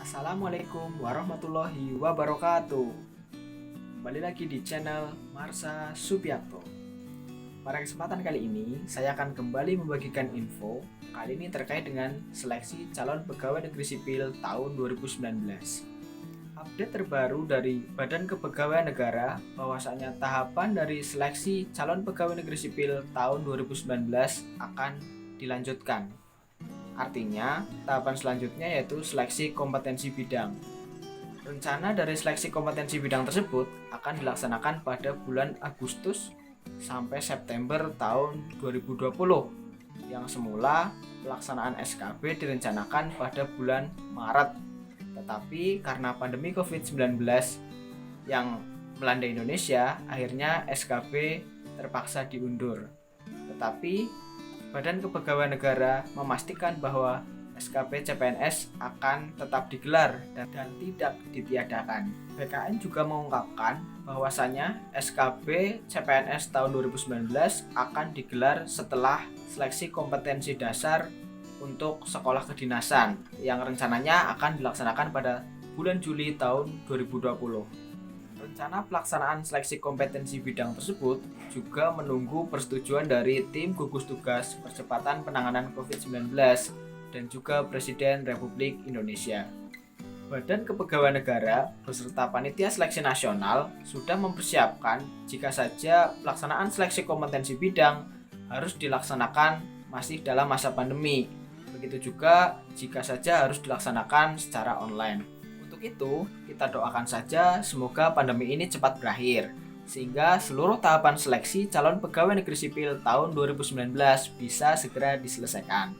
Assalamualaikum warahmatullahi wabarakatuh. Kembali lagi di channel Marsa Subiakto. Pada kesempatan kali ini, saya akan kembali membagikan info kali ini terkait dengan seleksi calon pegawai negeri sipil tahun 2019. Update terbaru dari Badan Kepegawaian Negara bahwasanya tahapan dari seleksi calon pegawai negeri sipil tahun 2019 akan dilanjutkan. Artinya, tahapan selanjutnya yaitu seleksi kompetensi bidang. Rencana dari seleksi kompetensi bidang tersebut akan dilaksanakan pada bulan Agustus sampai September tahun 2020. Yang semula pelaksanaan SKB direncanakan pada bulan Maret. Tetapi karena pandemi COVID-19 yang melanda Indonesia, akhirnya SKB terpaksa diundur. Tetapi Badan Kepegawaian Negara memastikan bahwa SKB CPNS akan tetap digelar dan tidak ditiadakan. BKN juga mengungkapkan bahwasannya SKB CPNS tahun 2019 akan digelar setelah seleksi kompetensi dasar untuk sekolah kedinasan yang rencananya akan dilaksanakan pada bulan Juli tahun 2020. Rencana pelaksanaan seleksi kompetensi bidang tersebut juga menunggu persetujuan dari tim gugus tugas percepatan penanganan COVID-19 dan juga Presiden Republik Indonesia. Badan Kepegawaian Negara beserta Panitia Seleksi Nasional sudah mempersiapkan jika saja pelaksanaan seleksi kompetensi bidang harus dilaksanakan masih dalam masa pandemi. Begitu juga jika saja harus dilaksanakan secara online. Itu kita doakan saja semoga pandemi ini cepat berakhir sehingga seluruh tahapan seleksi calon pegawai negeri sipil tahun 2019 bisa segera diselesaikan.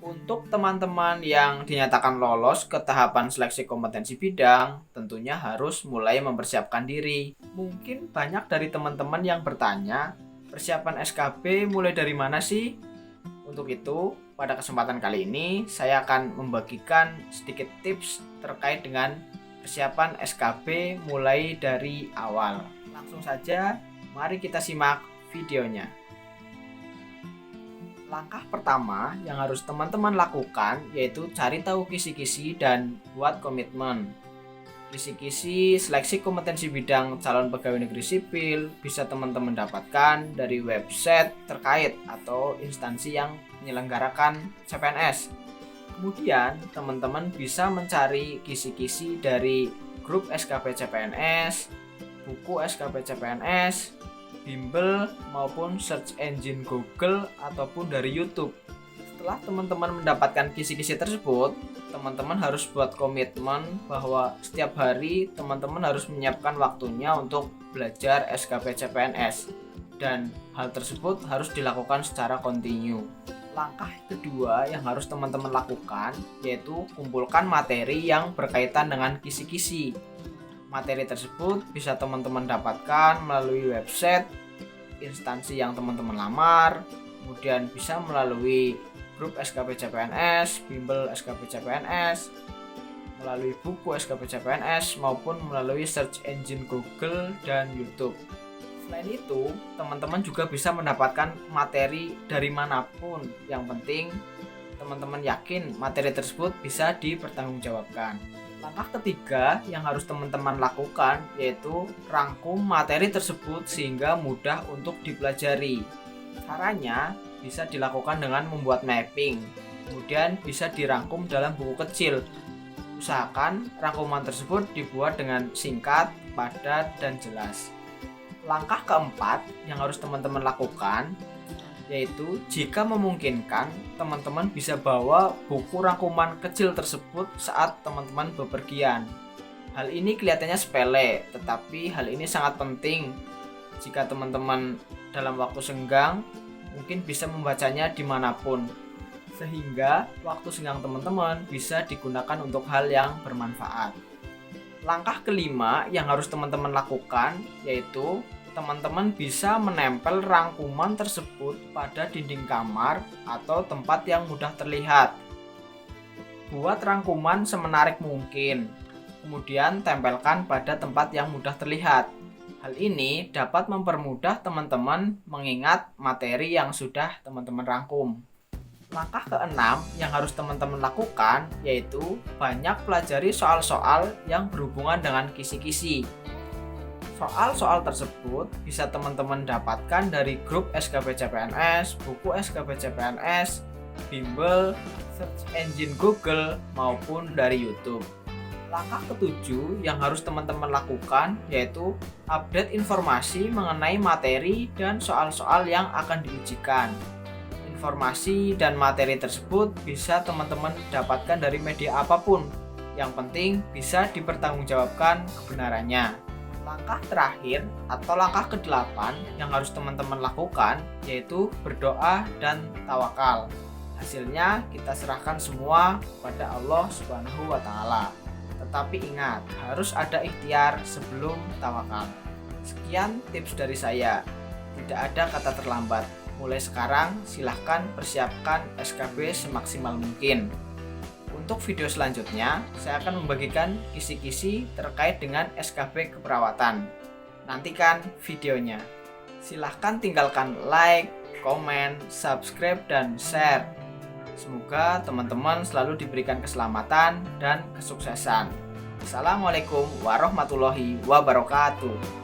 Untuk teman-teman yang dinyatakan lolos ke tahapan seleksi kompetensi bidang, tentunya harus mulai mempersiapkan diri. Mungkin banyak dari teman-teman yang bertanya, persiapan SKB mulai dari mana sih? Untuk itu, pada kesempatan kali ini saya akan membagikan sedikit tips terkait dengan persiapan SKB mulai dari awal. Langsung saja, mari kita simak videonya. Langkah pertama yang harus teman-teman lakukan yaitu cari tahu kisi-kisi dan buat komitmen. Kisi-kisi seleksi kompetensi bidang calon pegawai negeri sipil bisa teman-teman dapatkan dari website terkait atau instansi yang menyelenggarakan CPNS. Kemudian teman-teman bisa mencari kisi-kisi dari grup SKB CPNS, buku SKB CPNS, bimbel maupun search engine Google ataupun dari YouTube. Setelah teman-teman mendapatkan kisi-kisi tersebut, teman-teman harus buat komitmen bahwa setiap hari teman-teman harus menyiapkan waktunya untuk belajar SKB CPNS dan hal tersebut harus dilakukan secara kontinu. Langkah kedua yang harus teman-teman lakukan yaitu kumpulkan materi yang berkaitan dengan kisi-kisi. Materi tersebut bisa teman-teman dapatkan melalui website, instansi yang teman-teman lamar, kemudian bisa melalui grup SKB CPNS, bimbel SKB CPNS, melalui buku SKB CPNS maupun melalui search engine Google dan YouTube. Selain itu, teman-teman juga bisa mendapatkan materi dari manapun. Yang penting, teman-teman yakin materi tersebut bisa dipertanggungjawabkan. Langkah ketiga yang harus teman-teman lakukan yaitu rangkum materi tersebut sehingga mudah untuk dipelajari. Caranya bisa dilakukan dengan membuat mapping, kemudian bisa dirangkum dalam buku kecil. Usahakan rangkuman tersebut dibuat dengan singkat, padat, dan jelas. Langkah keempat yang harus teman-teman lakukan yaitu jika memungkinkan teman-teman bisa bawa buku rangkuman kecil tersebut saat teman-teman bepergian. Hal ini kelihatannya sepele, tetapi hal ini sangat penting jika teman-teman dalam waktu senggang mungkin bisa membacanya dimanapun sehingga waktu senggang teman-teman bisa digunakan untuk hal yang bermanfaat. Langkah kelima yang harus teman-teman lakukan yaitu teman-teman bisa menempel rangkuman tersebut pada dinding kamar atau tempat yang mudah terlihat. Buat rangkuman semenarik mungkin, kemudian tempelkan pada tempat yang mudah terlihat. Hal ini dapat mempermudah teman-teman mengingat materi yang sudah teman-teman rangkum. Langkah keenam yang harus teman-teman lakukan yaitu banyak pelajari soal-soal yang berhubungan dengan kisi-kisi. Soal-soal tersebut bisa teman-teman dapatkan dari grup SKB CPNS, buku SKB CPNS, bimbel, search engine Google, maupun dari YouTube. Langkah ketujuh yang harus teman-teman lakukan yaitu update informasi mengenai materi dan soal-soal yang akan diujikan. Informasi dan materi tersebut bisa teman-teman dapatkan dari media apapun. Yang penting bisa dipertanggungjawabkan kebenarannya. Langkah terakhir atau langkah ke-8 yang harus teman-teman lakukan yaitu berdoa dan tawakal. Hasilnya kita serahkan semua pada Allah Subhanahu wa taala. Tetapi ingat, harus ada ikhtiar sebelum tawakal. Sekian tips dari saya. Tidak ada kata terlambat. Mulai sekarang silahkan persiapkan SKB semaksimal mungkin. Untuk video selanjutnya, saya akan membagikan kisi-kisi terkait dengan SKB keperawatan. Nantikan videonya. Silahkan tinggalkan like, komen, subscribe, dan share. Semoga teman-teman selalu diberikan keselamatan dan kesuksesan. Assalamualaikum warahmatullahi wabarakatuh.